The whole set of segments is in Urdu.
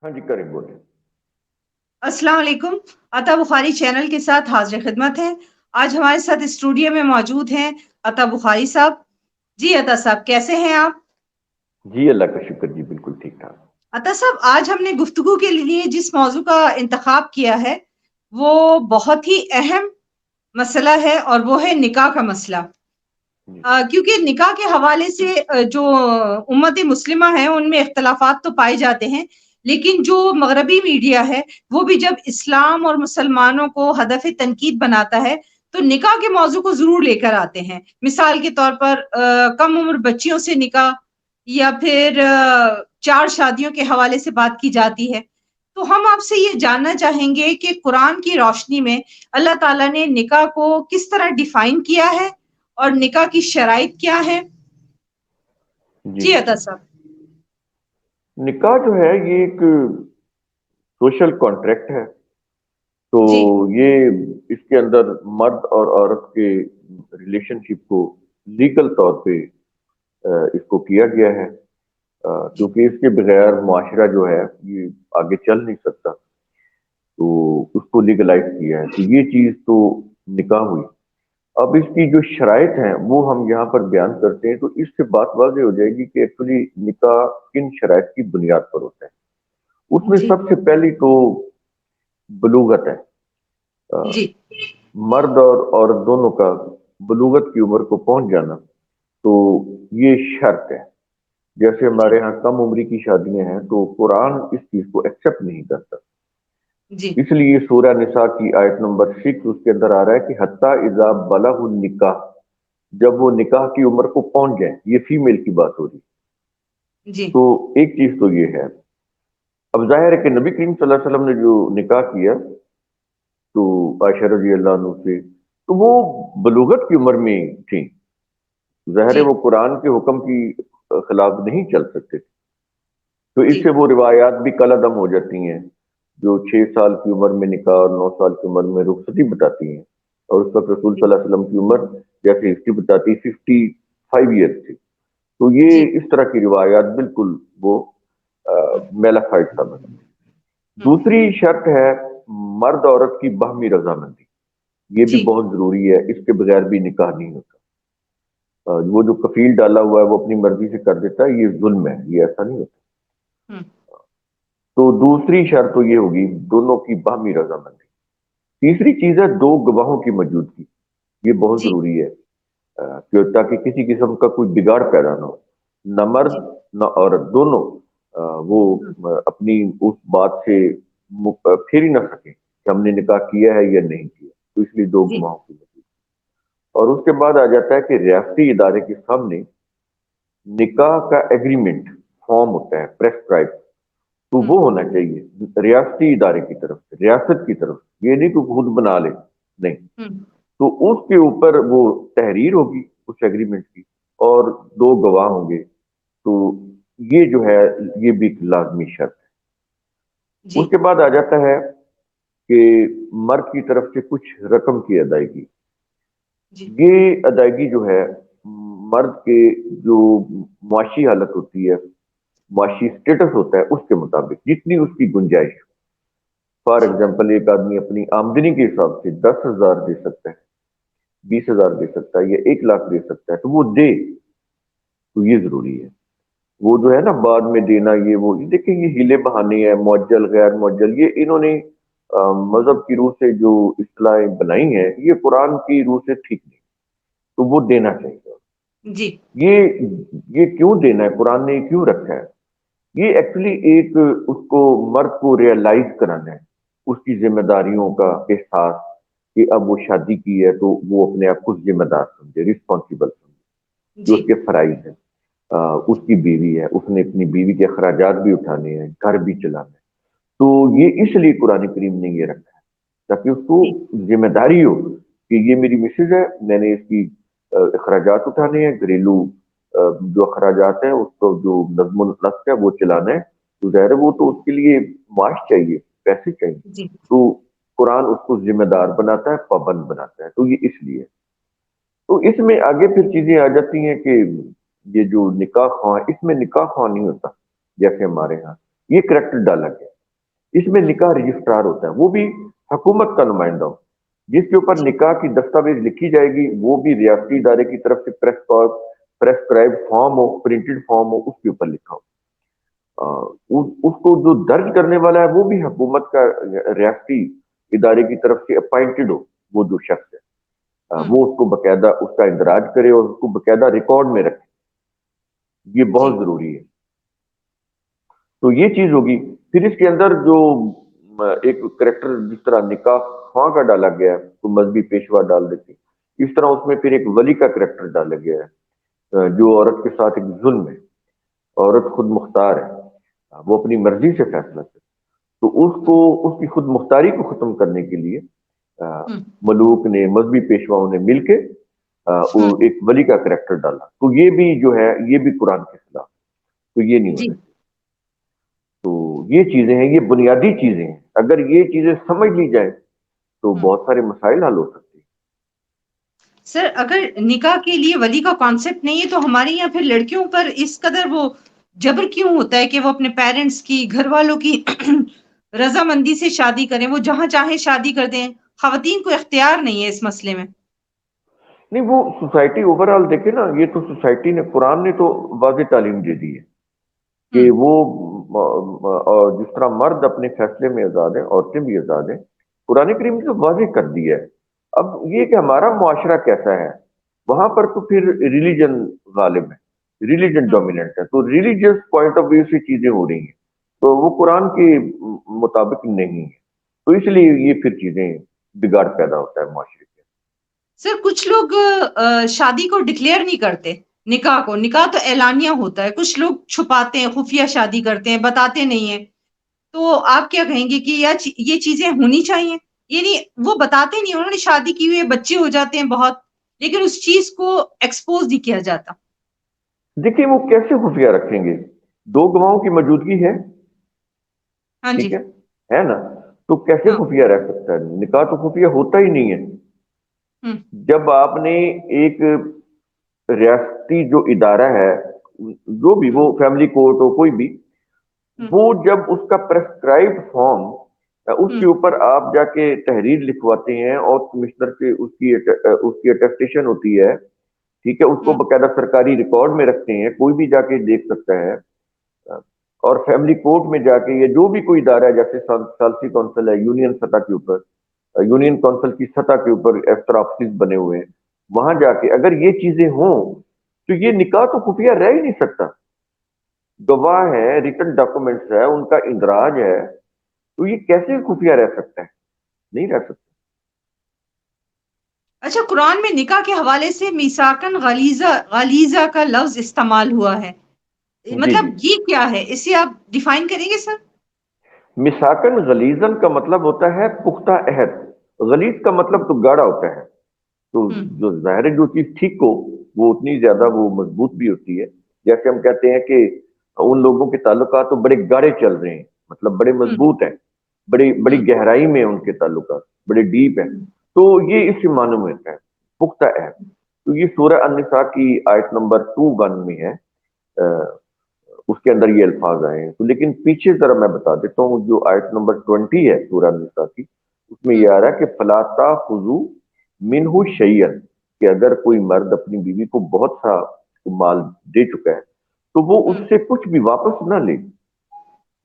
ہاں جی کریں بولے. السلام علیکم. عطا بخاری چینل کے ساتھ حاضر خدمت ہے. آج ہمارے ساتھ اسٹوڈیو میں موجود ہیں عطا بخاری صاحب. جی عطا صاحب کیسے ہیں آپ؟ جی اللہ کا شکر جی بالکل ٹھیک ٹھاک. عطا صاحب آج ہم نے گفتگو کے لیے جس موضوع کا انتخاب کیا ہے وہ بہت ہی اہم مسئلہ ہے اور وہ ہے نکاح کا مسئلہ. جی کیونکہ نکاح کے حوالے سے جو امت مسلمہ ہے ان میں اختلافات تو پائے جاتے ہیں، لیکن جو مغربی میڈیا ہے وہ بھی جب اسلام اور مسلمانوں کو ہدف تنقید بناتا ہے تو نکاح کے موضوع کو ضرور لے کر آتے ہیں. مثال کے طور پر کم عمر بچیوں سے نکاح یا پھر چار شادیوں کے حوالے سے بات کی جاتی ہے. تو ہم آپ سے یہ جاننا چاہیں گے کہ قرآن کی روشنی میں اللہ تعالیٰ نے نکاح کو کس طرح ڈیفائن کیا ہے اور نکاح کی شرائط کیا ہے. جی جی عطا صاحب. نکاح جو ہے یہ ایک سوشل کانٹریکٹ ہے. تو جی یہ اس کے اندر مرد اور عورت کے ریلیشن شپ کو لیگل طور پہ اس کو کیا گیا ہے، جی کیونکہ اس کے بغیر معاشرہ جو ہے یہ آگے چل نہیں سکتا. تو اس کو لیگلائز کیا ہے، تو یہ چیز تو نکاح ہوئی. اب اس کی جو شرائط ہیں وہ ہم یہاں پر بیان کرتے ہیں، تو اس سے بات واضح ہو جائے گی کہ ایکچولی نکاح کن شرائط کی بنیاد پر ہوتا ہے. اس میں جی سب سے پہلی تو بلوغت ہے. جی مرد اور عورت دونوں کا بلوغت کی عمر کو پہنچ جانا تو یہ شرط ہے. جیسے جی ہمارے ہاں کم عمری کی شادیاں ہیں تو قرآن اس چیز کو ایکسیپٹ نہیں کرتا. جی اس لیے سورہ نساء کی آیت نمبر 6 اس کے اندر آ رہا ہے کہ حتیٰ اذا بلغ النکاح، جب وہ نکاح کی عمر کو پہنچ جائیں. یہ فیمیل کی بات ہو رہی. جی تو ایک چیز تو یہ ہے. اب ظاہر ہے کہ نبی کریم صلی اللہ علیہ وسلم نے جو نکاح کیا تو عائشہ رضی اللہ عنہ سے، تو وہ بلوغت کی عمر میں تھیں. ظاہر ہے جی وہ قرآن کے حکم کی خلاف نہیں چل سکتے. تو اس جی سے وہ روایات بھی کالعدم ہو جاتی ہیں جو 6 سال کی عمر میں نکاح اور 9 سال کی عمر میں رخصتی بتاتی ہیں. اور اس وقت رسول صلی اللہ علیہ وسلم کی عمر جیسے ہسٹری بتاتی 55 ایئرس تھی. تو جی یہ اس طرح کی روایات بالکل وہ میلافائڈ ثابت ہوئی. دوسری شرط ہے مرد عورت کی باہمی رضامندی. یہ بھی جی بہت ضروری ہے، اس کے بغیر بھی نکاح نہیں ہوتا. وہ جو کفیل ڈالا ہوا ہے وہ اپنی مرضی سے کر دیتا ہے، یہ ظلم ہے، یہ ایسا نہیں ہوتا. تو دوسری شرط تو یہ ہوگی دونوں کی باہمی رضامندی. تیسری چیز ہے دو گواہوں کی موجودگی. یہ بہت جی ضروری ہے کہ تاکہ کسی قسم کا کوئی بگاڑ پیدا نہ ہو. نہ مرد جی نہ عورت دونوں وہ اپنی اس بات سے پھر ہی نہ سکیں کہ ہم نے نکاح کیا ہے یا نہیں کیا. تو اس لیے دو جی گواہوں کی موجودگی. اور اس کے بعد آ جاتا ہے کہ ریاستی ادارے کے سامنے نکاح کا ایگریمنٹ فارم ہوتا ہے پریسکرائب، تو وہ ہونا چاہیے ریاستی ادارے کی طرف سے، ریاست کی طرف سے. یہ نہیں کہ خود بنا لے، نہیں. تو اس کے اوپر وہ تحریر ہوگی اس ایگریمنٹ کی اور دو گواہ ہوں گے. تو یہ جو ہے یہ بھی ایک لازمی شرط ہے. جی اس کے بعد آ جاتا ہے کہ مرد کی طرف سے کچھ رقم کی ادائیگی. جی یہ ادائیگی جو ہے مرد کے جو معاشی حالت ہوتی ہے، معاشی سٹیٹس ہوتا ہے، اس کے مطابق جتنی اس کی گنجائش. فار جی ایگزامپل ایک آدمی اپنی آمدنی کے حساب سے 10,000 دے سکتا ہے، 20,000 دے سکتا ہے یا 1 لاکھ دے سکتا ہے، تو وہ دے. تو یہ ضروری ہے. وہ جو ہے نا بعد میں دینا، یہ دیکھیں یہ ہیلے بہانے ہیں، معجل غیر معجل، یہ انہوں نے مذہب کی روح سے جو اصطلاحیں بنائی ہیں یہ قرآن کی روح سے ٹھیک نہیں. تو وہ دینا چاہیے. جی یہ کیوں دینا ہے، قرآن نے یہ کیوں رکھا ہے؟ یہ ایکچولی ایک اس کو مرد کو ریئلائز کرانا ہے، اس کی ذمہ داریوں کا احساس کہ اب وہ شادی کی ہے تو وہ اپنے آپ کو ذمہ دار سمجھے، رسپانسیبل سمجھے. جو جی اس کے فرائض ہیں. اس کی بیوی ہے، اس نے اپنی بیوی کے اخراجات بھی اٹھانے ہیں، گھر بھی چلانا ہے. تو یہ اس لیے قرآن کریم نے یہ رکھا ہے تاکہ اس کو جی ذمہ داری ہو کہ یہ میری مسز ہے، میں نے اس کی اخراجات اٹھانے ہیں، گھریلو جو اخراجات ہیں اس کو جو نظم و نسق ہے وہ چلانا ہے. تو ظاہر ہے وہ تو اس کے لیے معاش چاہیے، پیسے چاہیے. جی تو قرآن اس کو ذمہ دار بناتا ہے، پابند بناتا ہے. تو یہ اس لیے. تو اس میں آگے پھر چیزیں آ جاتی ہیں کہ یہ جو نکاح خواہ، اس میں نکاح خواہ نہیں ہوتا جیسے ہمارے ہاں. یہ کریکٹر ڈالا گیا اس میں نکاح رجسٹرار ہوتا ہے، وہ بھی حکومت کا نمائندہ ہو، جس کے اوپر نکاح کی دستاویز لکھی جائے گی وہ بھی ریاستی ادارے کی طرف سے پریسکرائب فارم ہو، پرنٹڈ فارم ہو، اس کے اوپر لکھا ہو۔ اس کو جو درج کرنے والا ہے وہ بھی حکومت کا ریاستی ادارے کی طرف سے اپائنٹڈ ہو، وہ جو شخص ہے وہ اس کو باقاعدہ اس کا اندراج کرے اور اس کو باقاعدہ ریکارڈ میں رکھے، یہ جی بہت ضروری ہے۔ تو یہ چیز ہوگی۔ پھر اس کے اندر جو ایک کریکٹر جس طرح نکاح خواں کا ڈالا گیا ہے تو مذہبی پیشوا ڈال دیتے، اس طرح اس میں پھر ایک ولی کا کریکٹر ڈالا گیا ہے جو عورت کے ساتھ ایک ظلم ہے، عورت خود مختار ہے، وہ اپنی مرضی سے فیصلہ کرے، تو اس کی خود مختاری کو ختم کرنے کے لیے ملوک نے، مذہبی پیشواؤں نے مل کے ایک ولی کا کریکٹر ڈالا، تو یہ بھی جو ہے یہ بھی قرآن کے خلاف، تو یہ نہیں جی ہونا چاہیے۔ تو یہ چیزیں ہیں، یہ بنیادی چیزیں ہیں، اگر یہ چیزیں سمجھ لی جائیں تو بہت سارے مسائل حل ہو سکتے ہیں۔ سر، اگر نکاح کے لیے ولی کا کانسیپٹ نہیں ہے تو ہمارے یہاں پھر لڑکیوں پر اس قدر وہ جبر کیوں ہوتا ہے کہ وہ اپنے پیرنٹس کی، گھر والوں کی رضامندی سے شادی کریں، وہ جہاں چاہیں شادی کر دیں، خواتین کو اختیار نہیں ہے اس مسئلے میں؟ نہیں، وہ سوسائٹی اوور آل دیکھے نا، یہ تو سوسائٹی نے، قرآن نے تو واضح تعلیم دے دی ہے کہ وہ اور جس طرح مرد اپنے فیصلے میں آزاد ہیں، عورتیں بھی آزاد ہیں، قرآن کریم نے تو واضح کر دیا ہے۔ اب یہ کہ ہمارا معاشرہ کیسا ہے، وہاں پر تو پھر ریلیجن غالب ہے، ریلیجن ڈومیننٹ ہے، تو ریلیجیس پوائنٹ آف ویو سے چیزیں ہو رہی ہیں، تو وہ قرآن کے مطابق نہیں ہے، تو اس لیے یہ پھر چیزیں بگاڑ پیدا ہوتا ہے معاشرے کے۔ سر، کچھ لوگ شادی کو ڈکلیئر نہیں کرتے، نکاح کو، نکاح تو اعلانیہ ہوتا ہے، کچھ لوگ چھپاتے ہیں، خفیہ شادی کرتے ہیں، بتاتے نہیں ہیں، تو آپ کیا کہیں گے کہ یہ چیزیں ہونی چاہیے؟ یعنی وہ بتاتے نہیں، انہوں نے شادی کی ہوئی ہے، بچے ہو جاتے ہیں بہت، لیکن اس چیز کو ایکسپوز نہیں کیا جاتا۔ دیکھیں وہ کیسے خفیہ رکھیں گے؟ دو گواہوں کی موجودگی ہے، ہاں جی۔ ٹھیک ہے نا، تو کیسے ہاں۔ خفیہ رہ سکتا ہے؟ نکاح تو خفیہ ہوتا ہی نہیں ہے۔ ہم، جب آپ نے ایک ریاستی جو ادارہ ہے، جو بھی، ہم، وہ فیملی کورٹ ہو کوئی بھی، ہم، وہ جب اس کا پریسکرائب فارم اس ہم، کے اوپر آپ جا کے تحریر لکھواتے ہیں اور کمشنر سے اس کی اٹیسٹیشن ہوتی ہے، ٹھیک ہے، اس کو ہم، باقاعدہ سرکاری ریکارڈ میں رکھتے ہیں، کوئی بھی جا کے دیکھ سکتا ہے، اور فیملی کورٹ میں جا کے، یا جو بھی کوئی ادارہ ہے جیسے ثالثی کونسل ہے یونین سطح کے اوپر، یونین کونسل کی سطح کے اوپر ایکسٹرا آفسز بنے ہوئے ہیں، وہاں جا کے اگر یہ چیزیں ہوں تو یہ نکاح تو خفیہ رہ ہی نہیں سکتا۔ گواہ ہے، ریٹن ڈاکومنٹس ہے، ان کا اندراج ہے، تو یہ کیسے خفیہ رہ سکتا ہے؟ نہیں رہ سکتا۔ اچھا، قرآن میں نکاح کے حوالے سے میثاقاً غلیظہ کا لفظ استعمال ہوا ہے، جی مطلب جی، یہ کیا ہے؟ اسے آپ ڈیفائن کریں گے سر؟ مساکن غلیظن کا مطلب ہوتا ہے پختہ عہد، غلیظ کا مطلب تو گاڑا ہوتا ہے، تو ہم، جو ظاہر ہے جو چیز ٹھیک ہو وہ اتنی زیادہ وہ مضبوط بھی ہوتی ہے۔ جیسے ہم کہتے ہیں کہ ان لوگوں کے تعلقات تو بڑے گاڑے چل رہے ہیں، مطلب بڑے ہم، مضبوط ہیں، بڑی بڑی ہم، گہرائی میں ان کے تعلقات، بڑے ڈیپ ہیں، ہم، تو یہ اس سے معلوم ہوتا ہے پختہ عہد۔ تو یہ سورہ النساء کی آیت نمبر 21 میں ہے، اس کے اندر یہ الفاظ آئے ہیں، تو لیکن پیچھے ذرا میں بتا دیتا ہوں، جو آیت نمبر 20 ہے سورہ النساء کی، اس میں ہم، یہ آ رہا ہے کہ فَلَا تَأْخُذُوا مِنْهُ شَيْئًا، کہ اگر کوئی مرد اپنی بیوی کو بہت سا مال دے چکا ہے تو وہ اس ہم، سے کچھ بھی واپس نہ لے۔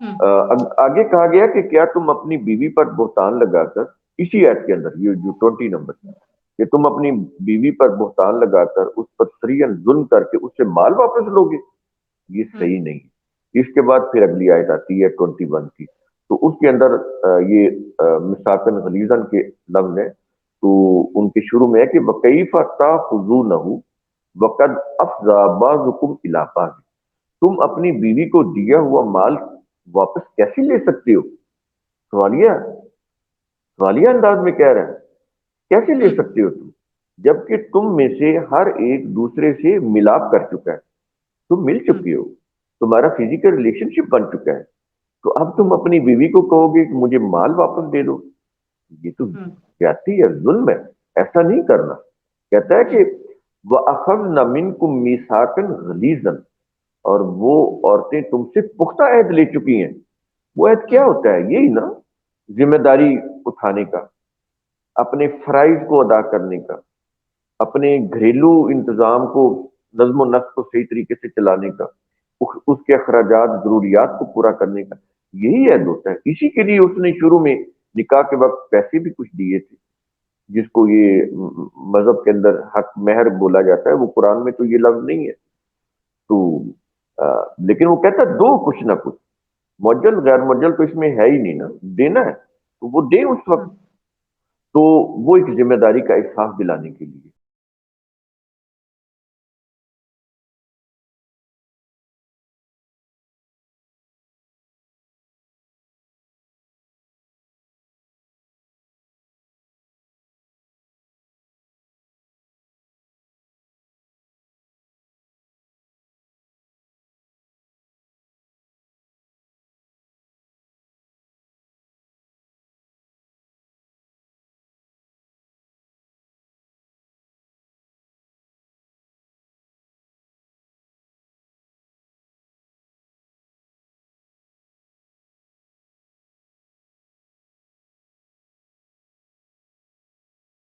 ہم، آگے کہا گیا کہ کیا تم اپنی بیوی پر بہتان لگا کر، اسی آیت کے اندر یہ جو 20 نمبر، کہ تم اپنی بیوی پر بہتان لگا کر اس پر سریاً ظلم کر کے اس سے مال واپس لوگے؟ یہ ہم، صحیح نہیں۔ اس کے بعد پھر اگلی آیت آتی ہے 21 کی، تو اس کے اندر یہ مساکن غلیظن کے لفظ ہیں، تو ان کے شروع میں ہے کہ وَكَيْفَ تَأْخُذُونَهُ وَقَدْ أَفْضَىٰ بَعْضُكُمْ إِلَىٰ بَعْضٍ، تم اپنی بیوی کو دیا ہوا مال واپس کیسے لے سکتے ہو؟ سوالیہ انداز میں کہہ رہا ہے، کیسے لے ہم، سکتے ہو تم، جبکہ تم میں سے ہر ایک دوسرے سے ملاپ کر چکا ہے، تم مل ہم، چکے ہو، تمہارا فزیکل ریلیشن شپ بن چکا ہے، تو اب تم اپنی بیوی کو کہو گے کہ مجھے مال واپس دے دو؟ یہ تو ہم، زیادتی ہے، ظلم ہے، ایسا نہیں کرنا۔ کہتا ہے کہ وَأَخَذْنَ مِنْكُمْ مِيثَاقًا غَلِيظًا، اور وہ عورتیں تم سے پختہ عہد لے چکی ہیں، وہ عہد کیا ہوتا ہے؟ یہی نا، ذمہ داری اٹھانے کا، اپنے فرائض کو ادا کرنے کا، اپنے گھریلو انتظام کو، نظم و نسق کو صحیح طریقے سے چلانے کا، اس کے اخراجات ضروریات کو پورا کرنے کا، یہی عہد ہوتا ہے۔ اسی کے لیے اس نے شروع میں نکاح کے وقت پیسے بھی کچھ دیے تھے، جس کو یہ مذہب کے اندر حق مہر بولا جاتا ہے، وہ قرآن میں تو یہ لفظ نہیں ہے تو لیکن وہ کہتا ہے دو کچھ نہ کچھ، معجل غیر معجل تو اس میں ہے ہی نہیں نا، دینا ہے تو وہ دے اس وقت، تو وہ ایک ذمہ داری کا احساس دلانے کے لیے